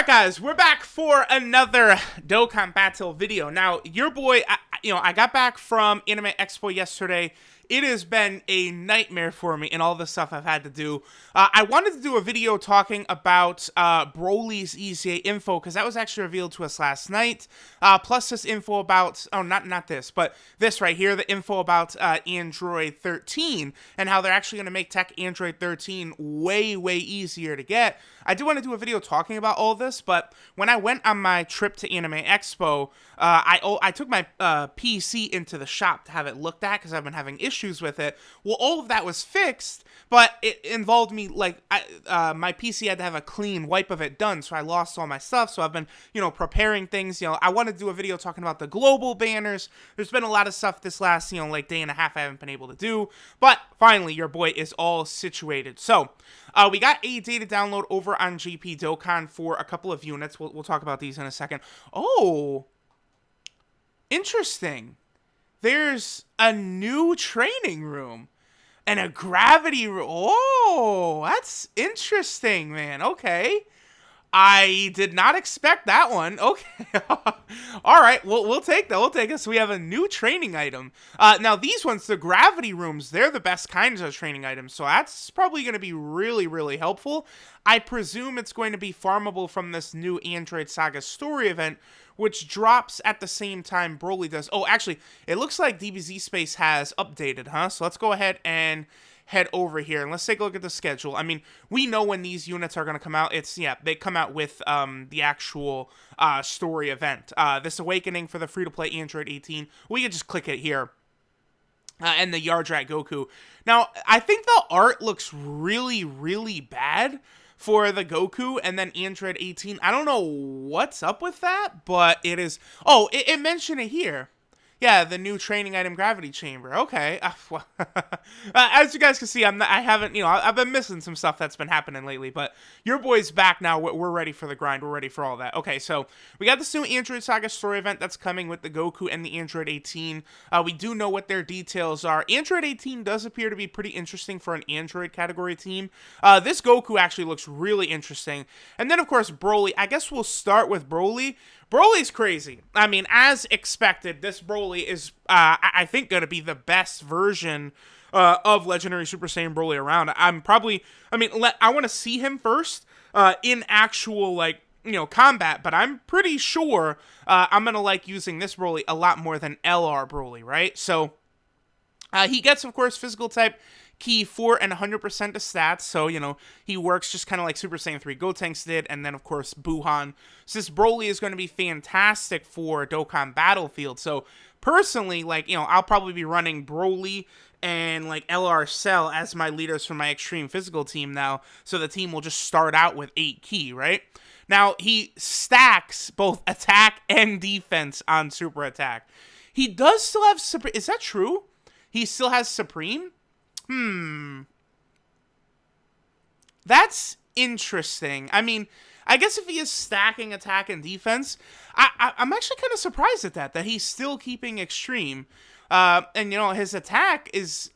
Alright guys, we're back for another Dokkan battle video. Now, your boy, I got back from Anime Expo yesterday. It has been a nightmare for me and all the stuff I've had to do. I wanted to do a video talking about BROLY's EZA info, because that was actually revealed to us last night. Plus this info about, not this, but this right here, the info about Android 13, and how they're actually going to make tech Android 13 way, way easier to get. I do want to do a video talking about all this, but when I went on my trip to Anime Expo, I took my PC into the shop to have it looked at, because I've been having issues with it. Well, all of that was fixed, but it involved me, like, my PC had to have a clean wipe of it done, so I lost all my stuff. So I've been, preparing things. I want to do a video talking about the global banners. There's been a lot of stuff this last, day and a half I haven't been able to do, but finally, your boy is all situated. So, we got a data download over on GP Dokkan for a couple of units. We'll talk about these in a second. Oh, interesting. There's a new training room and a gravity room. Oh, that's interesting, man. Okay. I did not expect that one. Okay. All right. We'll take that. We'll take it. So we have a new training item. Now, these ones, the gravity rooms, they're the best kinds of training items. So that's probably going to be really, really helpful. I presume it's going to be farmable from this new Android Saga story event, which drops at the same time BROLY does. Oh, actually, it looks like DBZ Space has updated, huh? So let's go ahead and head over here and let's take a look at the schedule. I mean, we know when these units are going to come out. They come out with the actual story event. This Awakening for the free-to-play Android 18. We can just click it here. And the YARDRAT Goku. Now, I think the art looks really, really bad for the Goku and then Android 18. I don't know what's up with that, but it is... Oh, it mentioned it here. Yeah, the new training item gravity chamber. Okay. As you guys can see, I've been missing some stuff that's been happening lately, but your boy's back now. We're ready for the grind. We're ready for all that. Okay, so we got this new Android Saga story event that's coming with the Goku and the Android 18. We do know what their details are. Android 18 does appear to be pretty interesting for an Android category team. This Goku actually looks really interesting. And then, of course, BROLY. I guess we'll start with BROLY. BROLY's crazy. I mean, as expected, this BROLY is, I think, going to be the best version of Legendary Super Saiyan BROLY around. I want to see him first in actual, combat, but I'm pretty sure I'm going to like using this BROLY a lot more than LR BROLY, right? So, he gets, of course, physical type key 4 and 100% of stats, so, he works just kind of like Super Saiyan 3 Gotenks did, and then, of course, Buhan. So this BROLY is going to be fantastic for Dokkan Battlefield, so, personally, I'll probably be running BROLY and, LR Cell as my leaders for my Extreme Physical team now, so the team will just start out with 8 key, right? Now, he stacks both attack and defense on Super Attack. He does still have Supreme. Is that true? He still has Supreme? That's interesting. I mean, I guess if he is stacking attack and defense, I'm actually kind of surprised at that he's still keeping Extreme. And, his attack is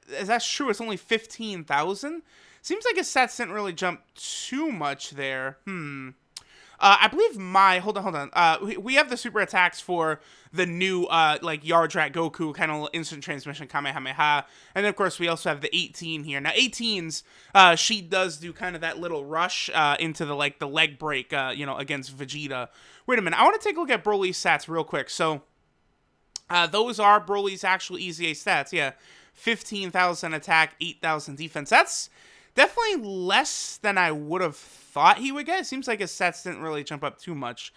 that's true, it's only 15,000. Seems like his stats didn't really jump too much there. I believe hold on. We have the super attacks for the new, YARDRAT Goku, kind of instant transmission Kamehameha. And then, of course, we also have the 18 here. Now, 18's, she does do kind of that little rush, into the leg break, against Vegeta. Wait a minute. I want to take a look at BROLY's stats real quick. So, those are BROLY's actual EZA stats. Yeah. 15,000 attack, 8,000 defense. That's definitely less than I would have thought he would get. It seems like his stats didn't really jump up too much.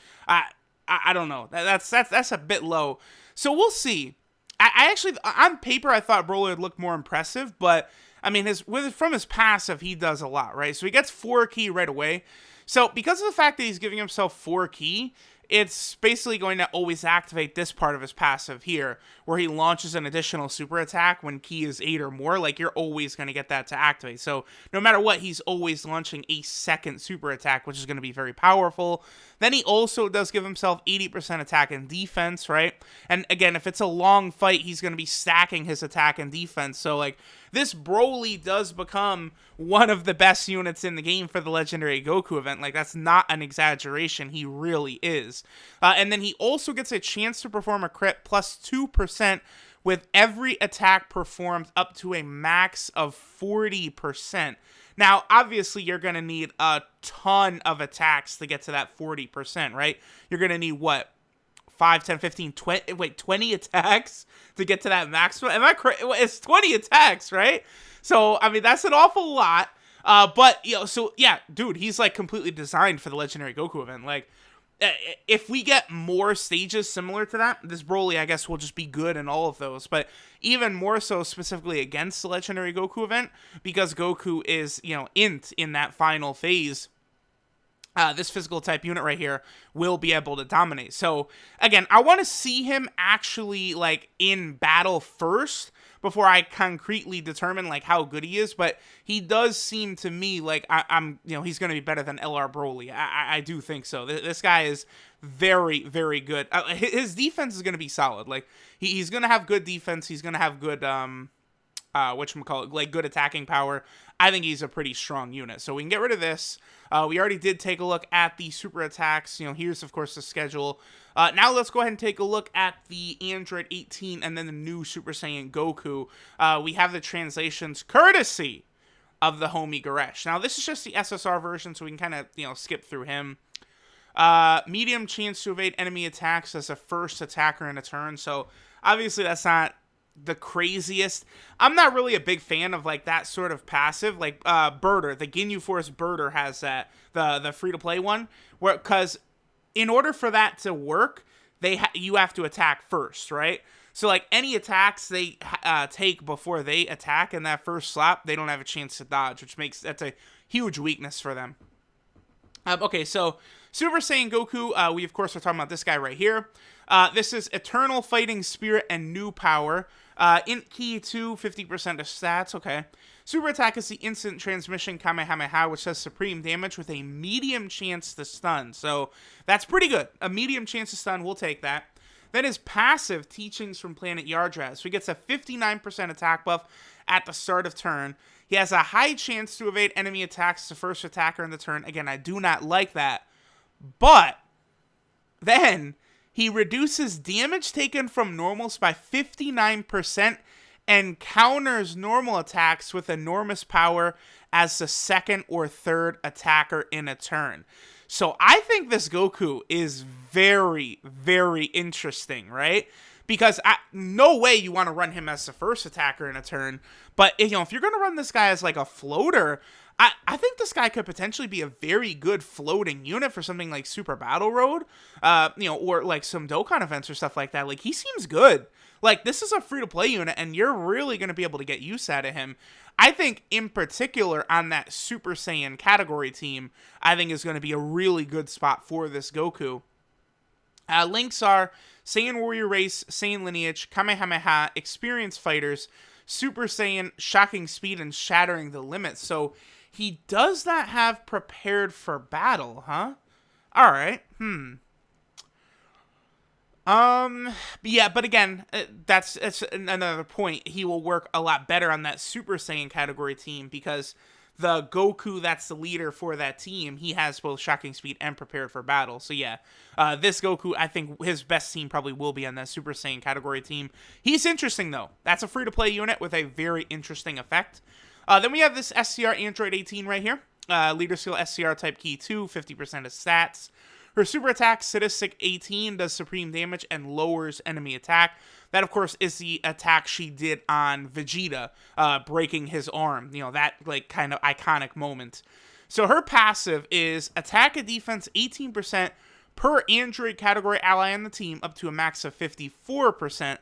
I don't know. That's a bit low. So we'll see. I actually, on paper, I thought BROLY would look more impressive, but I mean, from his passive, he does a lot, right? So he gets 4 key right away. So because of the fact that he's giving himself 4 key, it's basically going to always activate this part of his passive here, where he launches an additional super attack when key is 8 or more. You're always going to get that to activate. So no matter what, he's always launching a second super attack, which is going to be very powerful. Then he also does give himself 80% attack and defense, right? And again, if it's a long fight, he's going to be stacking his attack and defense. So, this BROLY does become one of the best units in the game for the Legendary Goku event. 40%. Like, that's not an exaggeration. He really is. And then he also gets a chance to perform a crit plus 2% with every attack performed up to a max of 40%. Now, obviously, you're going to need a ton of attacks to get to that 40%, right? You're going to need, what, 5, 10, 15, 20 attacks to get to that maximum? Am I correct? It's 20 attacks, right? So, I mean, that's an awful lot. But, you know, so, yeah, dude, he's, like, completely designed for the Legendary Goku event. Like, if we get more stages similar to that, this Broly, I guess, will just be good in all of those. But even more so specifically against the Legendary Goku event, because Goku is, you know, int in that final phase, this physical type unit right here will be able to dominate. So, again, I want to see him actually, like, in battle first before I concretely determine, like, how good he is. But he does seem to me like I'm, you know, he's going to be better than LR Broly. I do think so. This guy is very, very good. His defense is going to be solid. Like, he's going to have good defense. He's going to have good, whatchamacallit, like, good attacking power. I think he's a pretty strong unit. So we can get rid of this. We already did take a look at the super attacks. You know, here's, of course, the schedule. Now let's go ahead and take a look at the Android 18 and then the new Super Saiyan Goku. We have the translations courtesy of the homie Goresh. Now, this is just the SSR version, so we can kind of, you know, skip through him. Medium chance to evade enemy attacks as a first attacker in a turn. So, obviously, that's not the craziest. I'm not really a big fan of, like, that sort of passive. Like, Birder, the Ginyu Force Birder has that, the free-to-play one, where, because in order for that to work, you have to attack first, right? So, like, any attacks they take before they attack in that first slap, they don't have a chance to dodge, which makes, that's a huge weakness for them. Okay, so Super Saiyan Goku, we, of course, are talking about this guy right here. This is Eternal Fighting Spirit and New Power. Int Key 2, 50% of stats, okay. Super Attack is the Instant Transmission Kamehameha, which does supreme damage with a medium chance to stun. So, that's pretty good. A medium chance to stun, we'll take that. Then his passive, Teachings from Planet YARDRAT. So he gets a 59% attack buff at the start of turn. He has a high chance to evade enemy attacks as the first attacker in the turn. Again, I do not like that. But then he reduces damage taken from normals by 59% and counters normal attacks with enormous power as the second or third attacker in a turn. So I think this Goku is very, very interesting, right? Because no way you want to run him as the first attacker in a turn. But, you know, if you're going to run this guy as, like, a floater, I think this guy could potentially be a very good floating unit for something like Super Battle Road, you know, or, like, some Dokkan events or stuff like that. Like, he seems good. Like, this is a free-to-play unit, and you're really going to be able to get use out of him. I think, in particular, on that Super Saiyan category team, I think is going to be a really good spot for this Goku. Links are Saiyan Warrior Race, Saiyan Lineage, Kamehameha, Experienced Fighters, Super Saiyan, Shocking Speed, and Shattering the Limits. So, he does not have Prepared for Battle, huh? Alright, yeah, but again, that's another point. He will work a lot better on that Super Saiyan category team because the Goku that's the leader for that team, he has both Shocking Speed and Prepared for Battle. So yeah, this Goku, I think his best team probably will be on that Super Saiyan category team. He's interesting though. That's a free-to-play unit with a very interesting effect. Then we have this Scr Android 18 right here. Leader Skill Scr Type Key 2, 50% of stats. Her super attack, Sadistic 18, does supreme damage and lowers enemy attack. That, of course, is the attack she did on Vegeta, breaking his arm. You know, that, like, kind of iconic moment. So her passive is attack and defense 18% per Android category ally on the team, up to a max of 54%.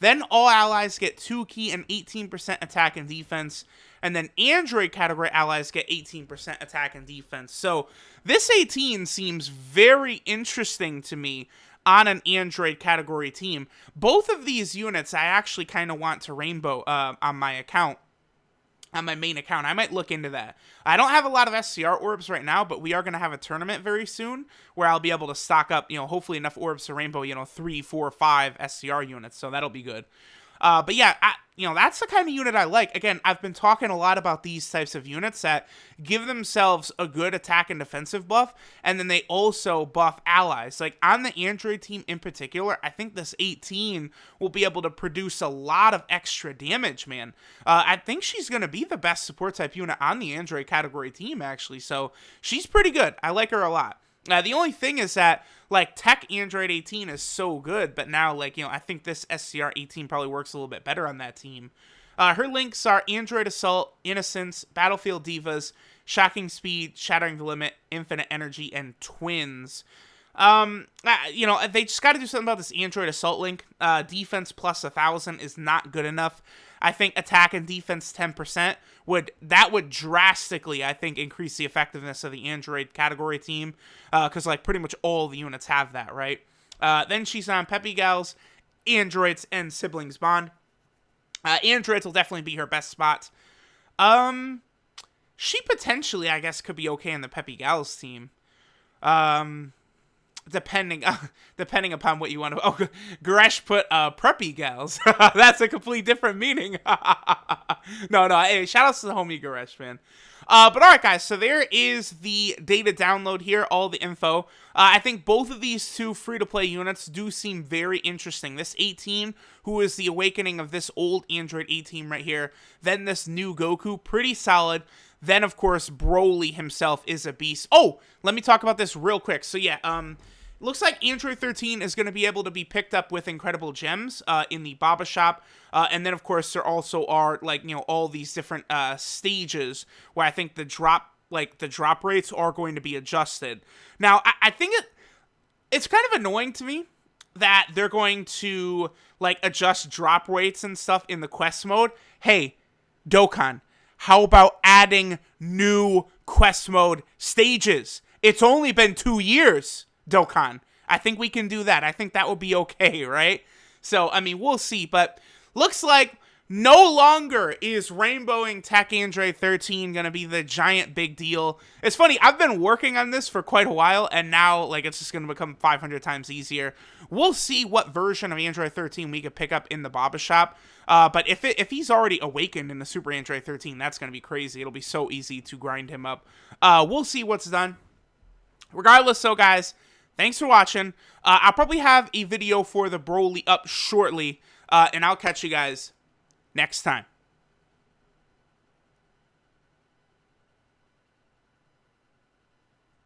Then all allies get 2 key and 18% attack and defense. And then Android category allies get 18% attack and defense. So this 18 seems very interesting to me on an Android category team. Both of these units I actually kind of want to rainbow on my account. On my main account. I might look into that. I don't have a lot of SCR orbs right now, but we are going to have a tournament very soon where I'll be able to stock up, you know, hopefully enough orbs to rainbow, you know, 3, 4, 5 SCR units. So that'll be good. But yeah, that's the kind of unit I like. Again, I've been talking a lot about these types of units that give themselves a good attack and defensive buff, and then they also buff allies. Like, on the Android team in particular, I think this 18 will be able to produce a lot of extra damage, man. I think she's going to be the best support type unit on the Android category team, actually, so she's pretty good. I like her a lot. The only thing is that, like, Tech Android 18 is so good, but now, like, I think this SCR 18 probably works a little bit better on that team. Her links are Android Assault, Innocence, Battlefield Divas, Shocking Speed, Shattering the Limit, Infinite Energy, and Twins. They just got to do something about this Android Assault link. Defense plus 1,000 is not good enough. I think attack and defense 10% would drastically, I think, increase the effectiveness of the Android category team, because like pretty much all the units have that, right? Then she's on Peppy Gals, Androids, and Siblings Bond. Androids will definitely be her best spot. She potentially, I guess, could be okay in the Peppy Gals team. Depending upon what you want to... Oh, Goresh put preppy gals. That's a completely different meaning. No, hey, shout outs to the homie Goresh, man. But alright, guys, so there is the data download here, all the info. I think both of these two free-to-play units do seem very interesting. This 18, who is the awakening of this old Android 18 right here, then this new Goku, pretty solid. Then, of course, BROLY himself is a beast. Oh, let me talk about this real quick. So, yeah, looks like Android 13 is going to be able to be picked up with incredible gems in the Baba shop. And then, of course, there also are, like, all these different stages where I think the drop rates are going to be adjusted. Now, I think it's kind of annoying to me that they're going to, like, adjust drop rates and stuff in the quest mode. Hey, Dokkan, how about adding new quest mode stages? It's only been 2 years, Dokkan. I think we can do that. I think that would be okay, right? So, I mean, we'll see. But looks like no longer is rainbowing Tech Android 13 going to be the giant big deal. It's funny, I've been working on this for quite a while, and now, like, it's just going to become 500 times easier. We'll see what version of Android 13 we could pick up in the Baba shop. But if he's already awakened in the Super Android 13, that's going to be crazy. It'll be so easy to grind him up. We'll see what's done. Regardless, so guys, thanks for watching. I'll probably have a video for the BROLY up shortly, and I'll catch you guys next time.